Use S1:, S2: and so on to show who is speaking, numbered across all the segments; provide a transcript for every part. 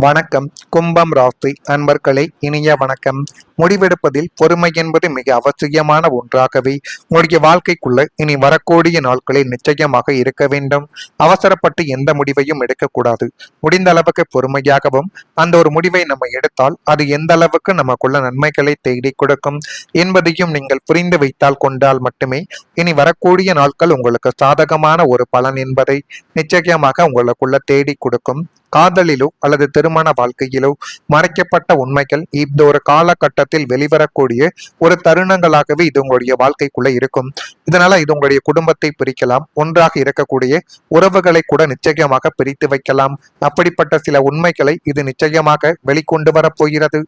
S1: வணக்கம். கும்பம் ராசி அன்பர்களே, இனிய வணக்கம். முடிவெடுப்பதில் பொறுமை என்பது மிக அவசியமான ஒன்றாகவே உங்களுடைய வாழ்க்கைக்குள்ள இனி வரக்கூடிய நாட்களில் நிச்சயமாக இருக்க வேண்டும். அவசரப்பட்டு எந்த முடிவையும் எடுக்கக்கூடாது. முடிந்த அளவுக்கு பொறுமையாகவும் அந்த ஒரு முடிவை நம்ம எடுத்தால் அது எந்த அளவுக்கு நமக்குள்ள நன்மைகளை தேடி கொடுக்கும் என்பதையும் நீங்கள் புரிந்து வைத்தால் கொண்டால் மட்டுமே இனி வரக்கூடிய நாட்கள் உங்களுக்கு சாதகமான ஒரு பலன் என்பதை நிச்சயமாக உங்களுக்குள்ள தேடி கொடுக்கும். காதலிலோ அல்லது திருமண வாழ்க்கையிலோ மறைக்கப்பட்ட உண்மைகள் இந்த ஒரு காலகட்டத்தில் வெளிவரக்கூடிய ஒரு தருணங்களாகவே இது உங்களுடைய வாழ்க்கைக்குள்ள இருக்கும். இதனால இது உங்களுடைய குடும்பத்தை பிரிக்கலாம், ஒன்றாக இருக்கக்கூடிய உறவுகளை கூட நிச்சயமாக பிரித்து வைக்கலாம். அப்படிப்பட்ட சில உண்மைகளை இது நிச்சயமாக வெளிக்கொண்டு வரப்போகிறது.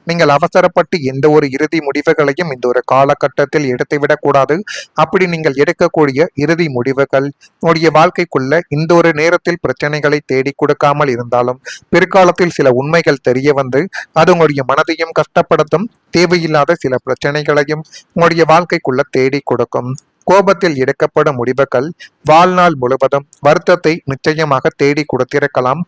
S1: நீங்கள் அவசரப்பட்டு எந்த ஒரு இறுதி முடிவுகளையும் இந்த ஒரு காலகட்டத்தில் எடுத்துவிடக் கூடாது. அப்படி நீங்கள் எடுக்கக்கூடிய இறுதி முடிவுகள் உங்களுடைய வாழ்க்கைக்குள்ள இந்த ஒரு நேரத்தில் பிரச்சனைகளை தேடி கொடுக்காமல் இருந்தாலும் பிற்காலத்தில் சில உண்மைகள் தெரிய வந்து அது உங்களுடைய மனதையும் கஷ்டப்படுத்தும். தேவையில்லாத சில பிரச்சனைகளையும் உங்களுடைய வாழ்க்கைக்குள்ள தேடி கொடுக்கும். கோபத்தில் எடுக்கப்படும் முடிவுகள் வாழ்நாள் முழுவதும் வருத்தத்தை நிச்சயமாக தேடி கொடுத்திருக்கலாம்.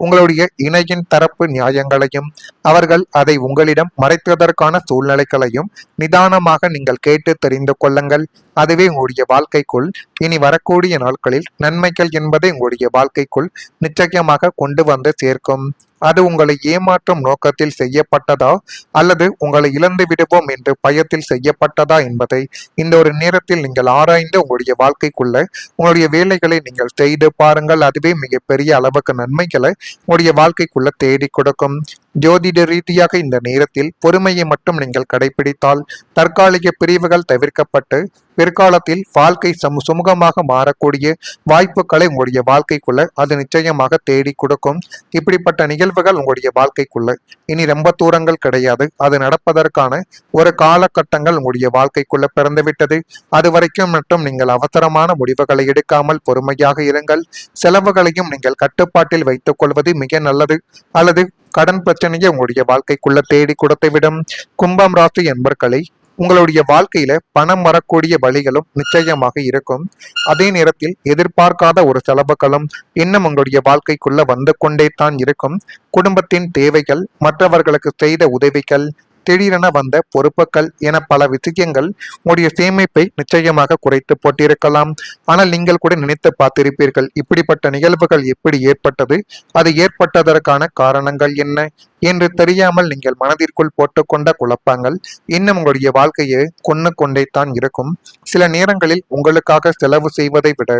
S1: உங்களுடைய இணையின் தரப்பு நியாயங்களையும் அவர்கள் அதை உங்களிடம் மறைத்ததற்கான சூழ்நிலைகளையும் நிதானமாக நீங்கள் கேட்டு தெரிந்து கொள்ளுங்கள். அதுவே உங்களுடைய வாழ்க்கைக்குள் இனி வரக்கூடிய நாட்களில் நன்மைகள் என்பதை உங்களுடைய வாழ்க்கைக்குள் நிச்சயமாக கொண்டு வந்து சேர்க்கும். அது உங்களை ஏமாற்றும் நோக்கத்தில் செய்யப்பட்டதா அல்லது உங்களை இழந்து விடுவோம் என்று பயத்தில் செய்யப்பட்டதா என்பதை இந்த ஒரு நேரத்தில் நீங்கள் ஆராய்ந்து உங்களுடைய வாழ்க்கைக்குள்ள உங்களுடைய வேலைகளை நீங்கள் செய்து பாருங்கள். அதுவே மிகப்பெரிய அளவுக்கு நன்மைகளை உங்களுடைய வாழ்க்கைக்குள்ள தேடி கொடுக்கும். ஜோதிட ரீதியாக இந்த நேரத்தில் பொறுமையை மட்டும் நீங்கள் கடைபிடித்தால் தற்காலிக பிரிவுகள் தவிர்க்கப்பட்டு பிற்காலத்தில் வாழ்க்கை சுமூகமாக மாறக்கூடிய வாய்ப்புகளை உங்களுடைய வாழ்க்கைக்குள்ள அது நிச்சயமாக தேடி கொடுக்கும். இப்படிப்பட்ட நிகழ்வுகள் உங்களுடைய வாழ்க்கைக்குள்ள இனி ரொம்ப தூரங்கள் கிடையாது. அது நடப்பதற்கான ஒரு காலகட்டங்கள் உங்களுடைய வாழ்க்கைக்குள்ள பிறந்துவிட்டது. அது வரைக்கும் மட்டும் நீங்கள் அவசரமான முடிவுகளை எடுக்காமல் பொறுமையாக இருங்கள். செலவுகளையும் நீங்கள் கட்டுப்பாட்டில் வைத்துக் கொள்வது மிக நல்லது. அல்லது கடன் பிரச்சனையை உங்களுடைய வாழ்க்கைக்குள்ள தேடி கொடுத்துவிடும். கும்பம் ராசி என்பர்களை உங்களுடைய வாழ்க்கையில பணம் வரக்கூடிய வழிகளும் நிச்சயமாக இருக்கும். அதே நேரத்தில் எதிர்பார்க்காத ஒரு செலவுகளும் இன்னும் உங்களுடைய வாழ்க்கைக்குள்ள வந்து கொண்டே தான் இருக்கும். குடும்பத்தின் தேவைகள், மற்றவர்களுக்கு செய்த உதவிகள், திடீரென வந்த பொறுப்புகள் என பல விஷயங்கள் உங்களுடைய சேமிப்பை நிச்சயமாக குறைத்து போட்டிருக்கலாம். ஆனால் நீங்கள் கூட நினைத்து பார்த்திருப்பீர்கள், இப்படிப்பட்ட நிகழ்வுகள் எப்படி ஏற்பட்டது, அது ஏற்பட்டதற்கான காரணங்கள் என்ன என்று தெரியாமல் நீங்கள் மனதிற்குள் போட்டுக்கொண்ட குழப்பங்கள் இன்னும் உங்களுடைய வாழ்க்கையை கொண்டே தான் இருக்கும். சில நேரங்களில் உங்களுக்காக செலவு செய்வதை விட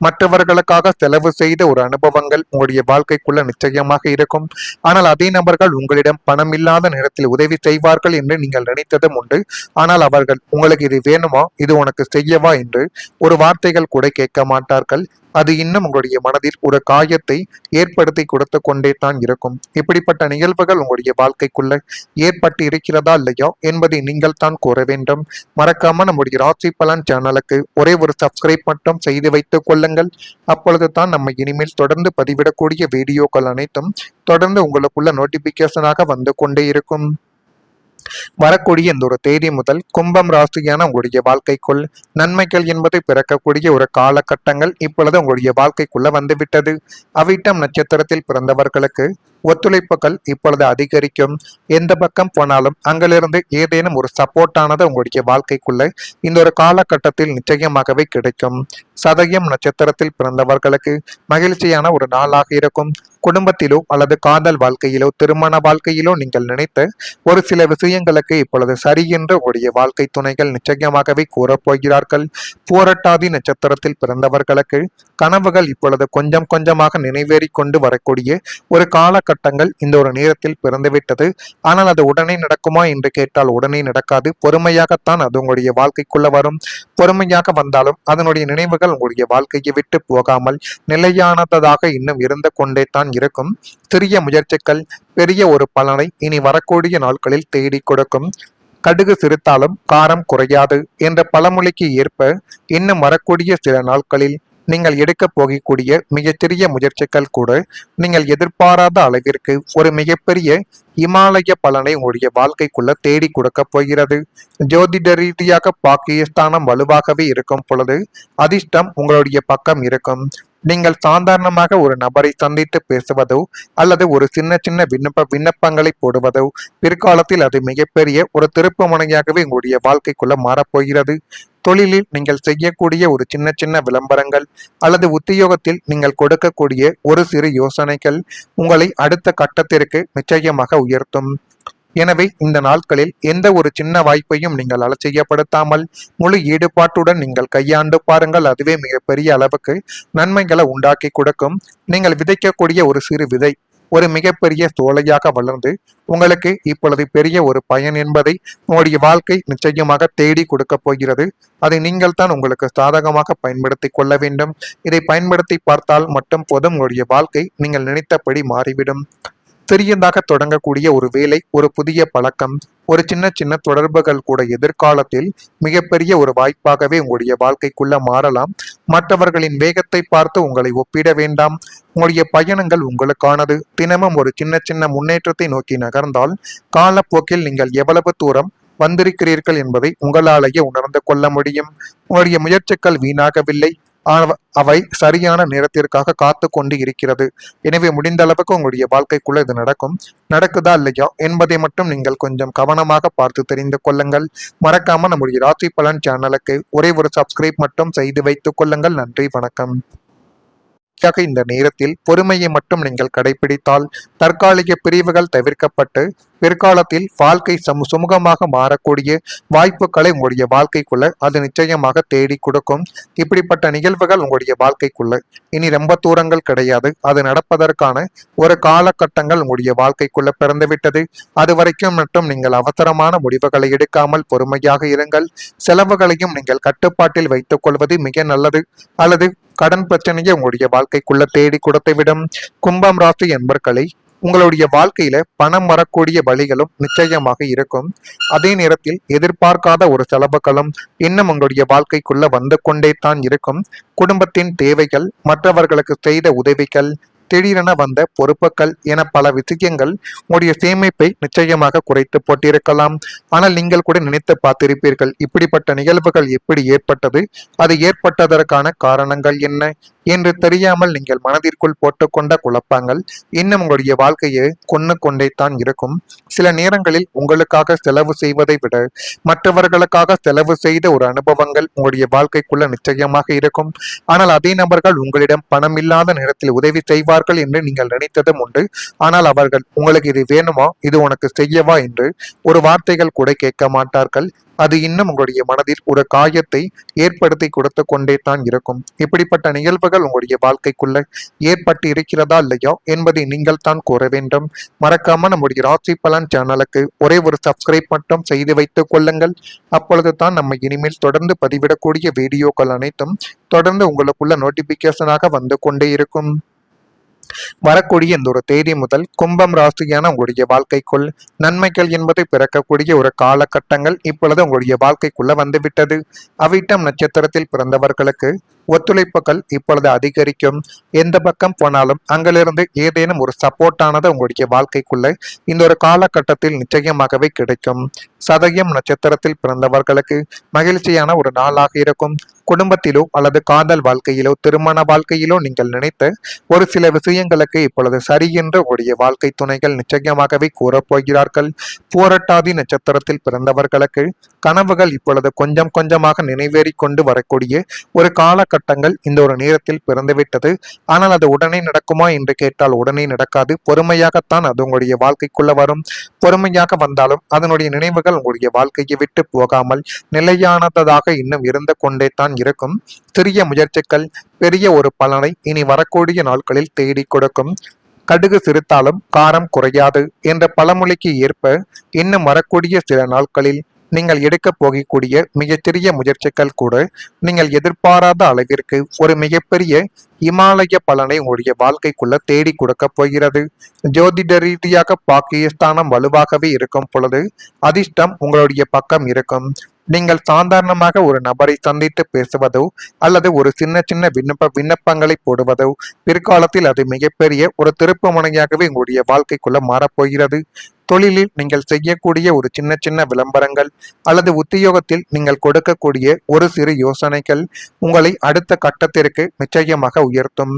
S1: மற்றவர்களுக்காக செலவு செய்த ஒரு அனுபவங்கள் உங்களுடைய வாழ்க்கைக்குள்ள நிச்சயமாக இருக்கும். ஆனால் அதே நபர்கள் உங்களிடம் பணம் இல்லாத நேரத்தில் உதவி செய்வார்கள் என்று நீங்கள் நினைத்ததும் உண்டு. ஆனால் அவர்கள் உங்களுக்கு இது வேணுமா, இது உனக்கு செய்யவா என்று ஒரு வார்த்தைகள் கூட கேட்க மாட்டார்கள். அது இன்னும் உங்களுடைய மனதில் ஒரு காயத்தை ஏற்படுத்தி கொடுத்து கொண்டே தான் இருக்கும். இப்படிப்பட்ட நிகழ்வுகள் உங்களுடைய வாழ்க்கைக்குள்ள ஏற்பட்டு இருக்கிறதா இல்லையா என்பதை நீங்கள் தான் கூற வேண்டும். மறக்காம நம்முடைய ராசி பலன் சேனலுக்கு ஒரே ஒரு சப்ஸ்கிரைப் மட்டும் செய்து வைத்துக் கொள்ளுங்கள். அப்பொழுது தான் நம்ம இனிமேல் தொடர்ந்து பதிவிடக்கூடிய வீடியோக்கள் அனைத்தும் தொடர்ந்து உங்களுக்குள்ள நோட்டிபிகேஷனாக வந்து கொண்டே இருக்கும். வரக்கூடிய இந்த ஒரு தேதி முதல் கும்பம் ராசியான உங்களுடைய வாழ்க்கைக்குள் நன்மைகள் என்பதை பிறக்கக்கூடிய ஒரு காலகட்டங்கள் இப்பொழுது உங்களுடைய வாழ்க்கைக்குள்ள வந்துவிட்டது. அவிட்டம் நட்சத்திரத்தில் பிறந்தவர்களுக்கு ஒத்துழைப்புகள் இப்பொழுது அதிகரிக்கும். எந்த பக்கம் போனாலும் அங்கிலிருந்து ஏதேனும் ஒரு சப்போர்ட்டானது உங்களுடைய வாழ்க்கைக்குள்ள இந்த ஒரு காலகட்டத்தில் நிச்சயமாகவே கிடைக்கும். சதயம் நட்சத்திரத்தில் பிறந்தவர்களுக்கு மகிழ்ச்சியான ஒரு நாளாக இருக்கும். குடும்பத்திலோ அல்லது காதல் வாழ்க்கையிலோ திருமண வாழ்க்கையிலோ நீங்கள் நினைத்த ஒரு சில விஷயங்களுக்கு இப்பொழுது சரி என்று உங்களுடைய வாழ்க்கை துணைகள் நிச்சயமாகவே கூறப்போகிறார்கள். போராட்டாதி நட்சத்திரத்தில் பிறந்தவர்களுக்கு கனவுகள் இப்பொழுது கொஞ்சம் கொஞ்சமாக நிறைவேறி கொண்டு வரக்கூடிய ஒரு காலகட்டங்கள் இந்த ஒரு நேரத்தில் பிறந்துவிட்டது. ஆனால் அது உடனே நடக்குமா என்று கேட்டால் உடனே நடக்காது. பொறுமையாகத்தான் அது உங்களுடைய வாழ்க்கைக்குள்ள வரும். பொறுமையாக வந்தாலும் அதனுடைய நினைவுகள் உங்களுடைய வாழ்க்கையை விட்டு போகாமல் நிலையானதாக இன்னும் இருந்து கொண்டே தான் இருக்கும். சிறிய முயற்சிகள் பெரிய ஒரு பலனை இனி வரக்கூடிய நாட்களில் தேடி கொடுக்கும். கடுகு சிரித்தாலும் காரம் குறையாது என்ற பழமொழிக்கு ஏற்ப இன்னும் வரக்கூடிய சில நாட்களில் நீங்கள் எடுக்க போகக்கூடிய மிகச்சிறிய முயற்சிகள் கூட நீங்கள் எதிர்பாராத அளவிற்கு ஒரு மிகப்பெரிய இமாலய பலனை உங்களுடைய வாழ்க்கைக்குள்ள தேடி கொடுக்க போகிறது. ஜோதிட ரீதியாக பாக்கியஸ்தானம் வலுவாகவே இருக்கும் பொழுது அதிர்ஷ்டம் உங்களுடைய பக்கம் இருக்கும். நீங்கள் சாதாரணமாக ஒரு நபரை சந்தித்து பேசுவதோ அல்லது ஒரு சின்ன சின்ன விண்ணப்பங்களை போடுவதோ பிற்காலத்தில் அது மிகப்பெரிய ஒரு திருப்பு முனையாகவே உங்களுடைய வாழ்க்கைக்குள்ள மாறப்போகிறது. தொழிலில் நீங்கள் செய்யக்கூடிய ஒரு சின்ன சின்ன விளம்பரங்கள் அல்லது உத்தியோகத்தில் நீங்கள் கொடுக்கக்கூடிய ஒரு சிறு யோசனைகள் உங்களை அடுத்த கட்டத்திற்கு நிச்சயமாக உயர்த்தும். எனவே இந்த நாட்களில் எந்த ஒரு சின்ன வாய்ப்பையும் நீங்கள் அலட்சியப்படுத்தாமல் முழு ஈடுபாட்டுடன் நீங்கள் கையாண்டு பாருங்கள். அதுவே மிகப்பெரிய அளவுக்கு நன்மைகளை உண்டாக்கி கொடுக்கும். நீங்கள் விதைக்கக்கூடிய ஒரு சிறு விதை ஒரு மிகப்பெரிய சோலையாக வளர்ந்து உங்களுக்கு இப்பொழுது பெரிய ஒரு பயன் என்பதை உங்களுடைய வாழ்க்கை நிச்சயமாக தேடி கொடுக்க போகிறது. அதை நீங்கள் தான் உங்களுக்கு சாதகமாக பயன்படுத்தி கொள்ள வேண்டும். இதை பயன்படுத்தி பார்த்தால் மட்டும் போதும் உங்களுடைய வாழ்க்கை நீங்கள் நினைத்தபடி மாறிவிடும். சிறியதாக தொடங்கக்கூடிய ஒரு வேலை, ஒரு புதிய பழக்கம், ஒரு சின்ன சின்ன தொடர்புகள் கூட எதிர்காலத்தில் மிகப்பெரிய ஒரு வாய்ப்பாகவே உங்களுடைய வாழ்க்கைக்குள்ள மாறலாம். மற்றவர்களின் வேகத்தை பார்த்து உங்களை ஒப்பிட வேண்டாம். உங்களுடைய பயணங்கள் உங்களுக்கானது. தினமும் ஒரு சின்ன சின்ன முன்னேற்றத்தை நோக்கி நகர்ந்தால் காலப்போக்கில் நீங்கள் எவ்வளவு தூரம் வந்திருக்கிறீர்கள் என்பதை உங்களாலேயே உணர்ந்து கொள்ள முடியும். உங்களுடைய முயற்சிகள் வீணாகவில்லை. அவை சரியான நேரத்திற்காக காத்து கொண்டு இருக்கிறது. எனவே முடிந்த அளவுக்கு உங்களுடைய வாழ்க்கைக்குள்ள இது நடக்குதா இல்லையா என்பதை மட்டும் நீங்கள் கொஞ்சம் கவனமாக பார்த்து தெரிந்து கொள்ளுங்கள். மறக்காம நம்முடைய ராசி பலன் சேனலுக்கு ஒரே ஒரு சப்ஸ்கிரைப் மட்டும் செய்து வைத்துக் கொள்ளுங்கள். நன்றி, வணக்கம். இந்த நேரத்தில் பொறுமையை மட்டும் நீங்கள் கடைபிடித்தால் தற்காலிக பிரிவுகள் தவிர்க்கப்பட்டு பிற்காலத்தில் வாழ்க்கை சுமூகமாக மாறக்கூடிய வாய்ப்புகளை உங்களுடைய வாழ்க்கைக்குள்ள அது நிச்சயமாக தேடி கொடுக்கும். இப்படிப்பட்ட நிகழ்வுகள் உங்களுடைய வாழ்க்கைக்குள்ள இனி ரொம்ப தூரங்கள் கிடையாது. அது நடப்பதற்கான ஒரு காலகட்டங்கள் உங்களுடைய வாழ்க்கைக்குள்ள பிறந்துவிட்டது. அது வரைக்கும் மட்டும் நீங்கள் அவசரமான முடிவுகளை எடுக்காமல் பொறுமையாக இருங்கள். செலவுகளையும் நீங்கள் கட்டுப்பாட்டில் வைத்துக் கொள்வது மிக நல்லது. அல்லது கடன் பிரச்சனையை உங்களுடைய வாழ்க்கைக்குள்ள தேடி கொடுத்துவிடும். கும்பம் ராசி என்பர்களை உங்களுடைய வாழ்க்கையில பணம் வரக்கூடிய வழிகளும் நிச்சயமாக இருக்கும். அதே நேரத்தில் எதிர்பார்க்காத ஒரு செலவுகளும் இன்னும் உங்களுடைய வாழ்க்கைக்குள்ள வந்து கொண்டே தான் இருக்கும். குடும்பத்தின் தேவைகள், மற்றவர்களுக்கு செய்த உதவிகள், திடீரென வந்த பொறுப்புகள் என பல விஷயங்கள் உங்களுடைய சேமிப்பை நிச்சயமாக குறைத்து போட்டிருக்கலாம். ஆனால் நீங்கள் கூட நினைத்து பார்த்திருப்பீர்கள், இப்படிப்பட்ட நிகழ்வுகள் எப்படி ஏற்பட்டது, அது ஏற்பட்டதற்கான காரணங்கள் என்ன என்று தெரியாமல் நீங்கள் மனதிற்குள் போட்டுக்கொண்ட குழப்பங்கள் இன்னும் உங்களுடைய வாழ்க்கையை கொண்டே தான் இருக்கும். சில நேரங்களில் உங்களுக்காக செலவு செய்வதை விட மற்றவர்களுக்காக செலவு செய்த ஒரு அனுபவங்கள் உங்களுடைய வாழ்க்கைக்குள்ள நிச்சயமாக இருக்கும். ஆனால் அதே நபர்கள் உங்களிடம் பணம் இல்லாத நேரத்தில் உதவி செய்வார்கள் என்று நீங்கள் நினைத்ததும் உண்டு. ஆனால் அவர்கள் உங்களுக்கு இது வேணுமா, இது உனக்கு செய்யவா என்று ஒரு வார்த்தைகள் கூட கேட்க மாட்டார்கள். அது இன்னும் உங்களுடைய மனதில் ஒரு காயத்தை ஏற்படுத்தி கொடுத்து கொண்டே தான் இருக்கும். இப்படிப்பட்ட நிகழ்வுகள் உங்களுடைய வாழ்க்கைக்குள்ள ஏற்பட்டு இருக்கிறதா இல்லையா என்பதை நீங்கள் தான் கூற வேண்டும். மறக்காம நம்முடைய ராசி பலன் சேனலுக்கு ஒரே ஒரு சப்ஸ்கிரைப் மட்டும் செய்து வைத்துக் கொள்ளுங்கள். அப்பொழுது தான் நம்ம இனிமேல் தொடர்ந்து பதிவிடக்கூடிய வீடியோக்கள் அனைத்தும் தொடர்ந்து உங்களுக்குள்ள நோட்டிபிகேஷனாக வந்து கொண்டே இருக்கும். வரக்கூடிய இந்த ஒரு தேதி முதல் கும்பம் ராசியான உங்களுடைய வாழ்க்கைக்குள் நன்மைகள் என்பதை பிறக்கக்கூடிய ஒரு காலகட்டங்கள் இப்பொழுது உங்களுடைய வாழ்க்கைக்குள்ள வந்துவிட்டது. அவிட்டம் நட்சத்திரத்தில் பிறந்தவர்களுக்கு ஒத்துழைப்புகள் இப்பொழுது அதிகரிக்கும். எந்த பக்கம் போனாலும் அங்கிலிருந்து ஏதேனும் ஒரு சப்போர்ட்டானது உங்களுடைய வாழ்க்கைக்குள்ள இந்த ஒரு காலகட்டத்தில் நிச்சயமாகவே கிடைக்கும். சதயம் நட்சத்திரத்தில் பிறந்தவர்களுக்கு மகிழ்ச்சியான ஒரு நாளாக இருக்கும். குடும்பத்திலோ அல்லது காதல் வாழ்க்கையிலோ திருமண வாழ்க்கையிலோ நீங்கள் நினைத்த ஒரு சில விஷயங்களுக்கு இப்பொழுது சரி என்று உங்களுடைய வாழ்க்கை துணைகள் நிச்சயமாகவே கூறப்போகிறார்கள். பூரட்டாதி நட்சத்திரத்தில் பிறந்தவர்களுக்கு கனவுகள் இப்பொழுது கொஞ்சம் கொஞ்சமாக நினைவேறி கொண்டு வரக்கூடிய ஒரு காலகட்டங்கள் இந்த ஒரு நேரத்தில் பிறந்துவிட்டது. ஆனால் அது உடனே நடக்குமா என்று கேட்டால் உடனே நடக்காது. பொறுமையாகத்தான் அது உங்களுடைய வாழ்க்கைக்குள்ள வரும். பொறுமையாக வந்தாலும் அதனுடைய நினைவுகள் உங்களுடைய வாழ்க்கையை விட்டு போகாமல் நிலையானதாக இன்னும் இருந்து கொண்டே தான் இருக்கும். சிறிய முயற்சிகள் பெரிய ஒரு பலனை இனி வரக்கூடிய நாட்களில் தேடி கொடுக்கும். கடுகு சிறுத்தாலும் காரம் குறையாது என்ற பழமொழிக்கு ஏற்ப இன்னும் வரக்கூடிய சில நாட்களில் நீங்கள் எடுக்க போகக்கூடிய மிகச்சிறிய முயற்சிகள் கூட நீங்கள் எதிர்பாராத அளவிற்கு ஒரு மிகப்பெரிய இமாலய பலனை உங்களுடைய வாழ்க்கைக்குள்ள தேடி கொடுக்க போகிறது. ஜோதிட ரீதியாக பாக்கியஸ்தானம் வலுவாகவே இருக்கும் பொழுது அதிர்ஷ்டம் உங்களுடைய பக்கம் இருக்கும். நீங்கள் சாதாரணமாக ஒரு நபரை சந்தித்து பேசுவதோ அல்லது ஒரு சின்ன சின்ன விண்ணப்பங்களை போடுவதோ பிற்காலத்தில் அது மிகப்பெரிய ஒரு திருப்பு முனையாகவே உங்களுடைய வாழ்க்கைக்குள்ள மாறப்போகிறது. தொழிலில் நீங்கள் செய்யக்கூடிய ஒரு சின்ன சின்ன விளம்பரங்கள் அல்லது உத்தியோகத்தில் நீங்கள் கொடுக்கக்கூடிய ஒரு சிறு யோசனைகள் உங்களை அடுத்த கட்டத்திற்கு நிச்சயமாக உயர்த்தும்.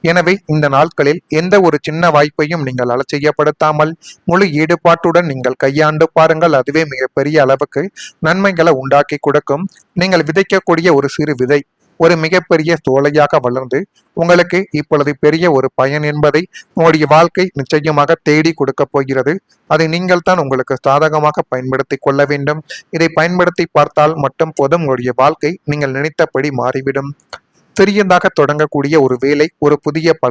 S1: எனவே இந்த நாட்களில் எந்த ஒரு சின்ன வாய்ப்பையும் நீங்கள் அலட்சியப்படுத்தாமல் முழு ஈடுபாட்டுடன் நீங்கள் கையாண்டு பாருங்கள். அதுவே மிகப்பெரிய அளவுக்கு நன்மைகளை உண்டாக்கி கொடுக்கும். நீங்கள் விதைக்கக்கூடிய ஒரு சிறு விதை ஒரு மிகப்பெரிய சோலையாக வளர்ந்து உங்களுக்கு இப்பொழுது பெரிய ஒரு பயன் என்பதை உங்களுடைய வாழ்க்கை நிச்சயமாக தேடி கொடுக்க போகிறது. அதை நீங்கள் தான் உங்களுக்கு சாதகமாக பயன்படுத்தி கொள்ள வேண்டும். இதை பயன்படுத்தி பார்த்தால் மட்டும் போதும், உங்களுடைய வாழ்க்கை நீங்கள் நினைத்தபடி மாறிவிடும். சிறியதாக தொடங்கக்கூடிய ஒரு வேலை ஒரு புதிய